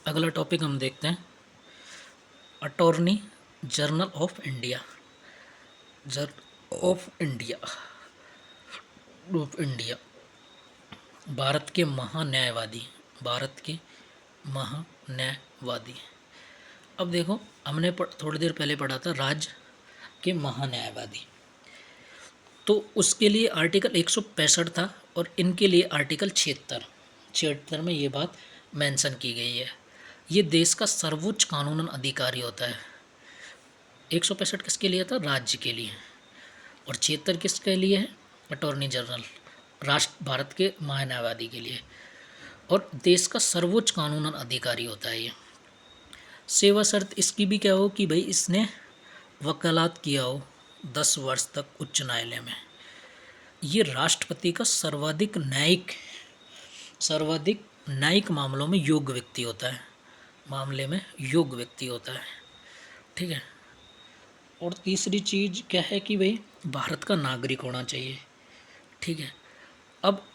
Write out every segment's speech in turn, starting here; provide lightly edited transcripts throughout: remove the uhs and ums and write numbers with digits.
अगला टॉपिक हम देखते हैं attorney general of India. Of India Bharat के महान्यायवादी। भारत के महान्यायवादी। अब देखो, हमने थोड़ी देर पहले पढ़ा था राज्य के महान्यायवादी, तो उसके लिए आर्टिकल 165 था और इनके लिए आर्टिकल 76 में ये बात मेंशन की गई है। ये देश का सर्वोच्च कानूनन अधिकारी होता है। 165 किसके लिए था? राज्य के लिए। और 76 किसके लिए है? अटॉर्नी जनरल, भारत के महान्यायवादी के लिए। और देश का सर्वोच्च कानूनन अधिकारी होता है ये। सेवा शर्त इसकी भी क्या हो कि भाई इसने वकालत किया हो 10 वर्ष तक उच्च न्यायालय में। ये राष्ट्रपति का सर्वाधिक न्यायिक मामलों में योग्य व्यक्ति होता है। ठीक है। और तीसरी चीज़ क्या है कि भाई भारत का नागरिक होना चाहिए। ठीक है। अब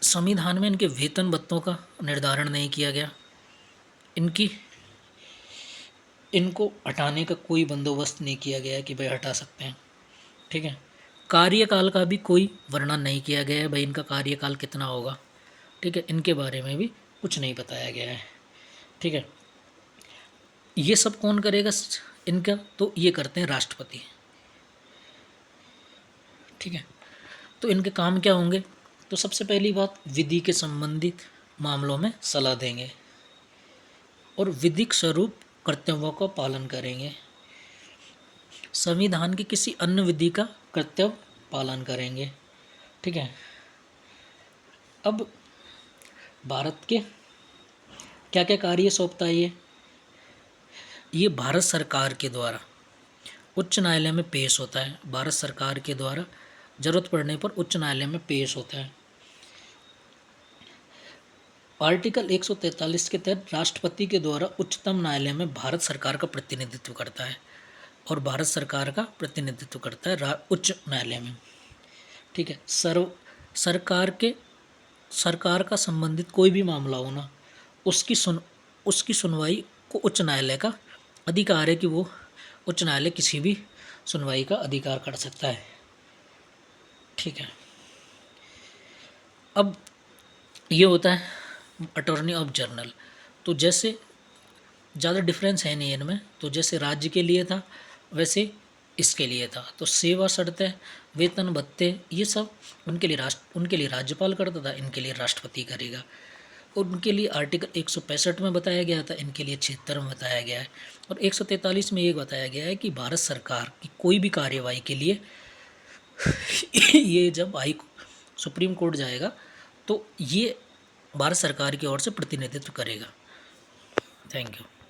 संविधान में इनके वेतन भत्तों का निर्धारण नहीं किया गया। इनको हटाने का कोई बंदोबस्त नहीं किया गया कि भाई हटा सकते हैं। ठीक है। कार्यकाल का भी कोई वर्णन नहीं किया गया है, भाई इनका कार्यकाल कितना होगा। ठीक है। इनके बारे में भी कुछ नहीं बताया गया है। ठीक है। ये सब कौन करेगा इनका? तो ये करते हैं राष्ट्रपति। ठीक है। तो इनके काम क्या होंगे? तो सबसे पहली बात, विधि के संबंधित मामलों में सलाह देंगे और विधिक स्वरूप कर्तव्यों का पालन करेंगे। संविधान की किसी अन्य विधि का कर्तव्य पालन करेंगे। ठीक है। अब भारत के क्या क्या कार्य सौंपता है ये भारत सरकार के द्वारा उच्च न्यायालय में पेश होता है। भारत सरकार के द्वारा जरूरत पड़ने पर उच्च न्यायालय में पेश होता है। आर्टिकल 143 के तहत राष्ट्रपति के द्वारा उच्चतम न्यायालय में भारत सरकार का प्रतिनिधित्व करता है और भारत सरकार का प्रतिनिधित्व करता है उच्च न्यायालय में। ठीक है। सरकार का संबंधित कोई भी मामला हो ना, उसकी सुनवाई को उच्च न्यायालय का अधिकार है कि वो उच्च न्यायालय किसी भी सुनवाई का अधिकार कर सकता है। ठीक है। अब ये होता है अटॉर्नी ऑफ जनरल। तो जैसे ज़्यादा डिफरेंस है नहीं इनमें, तो जैसे राज्य के लिए था वैसे इसके लिए था। तो सेवा शर्तें, वेतन भत्ते, ये सब उनके लिए राज्यपाल करता था, इनके लिए राष्ट्रपति करेगा। और उनके लिए आर्टिकल 165 में बताया गया था, इनके लिए 76 में बताया गया है। और 143 में ये बताया गया है कि भारत सरकार की कोई भी कार्यवाही के लिए ये जब सुप्रीम कोर्ट जाएगा तो ये भारत सरकार की ओर से प्रतिनिधित्व करेगा। Thank you.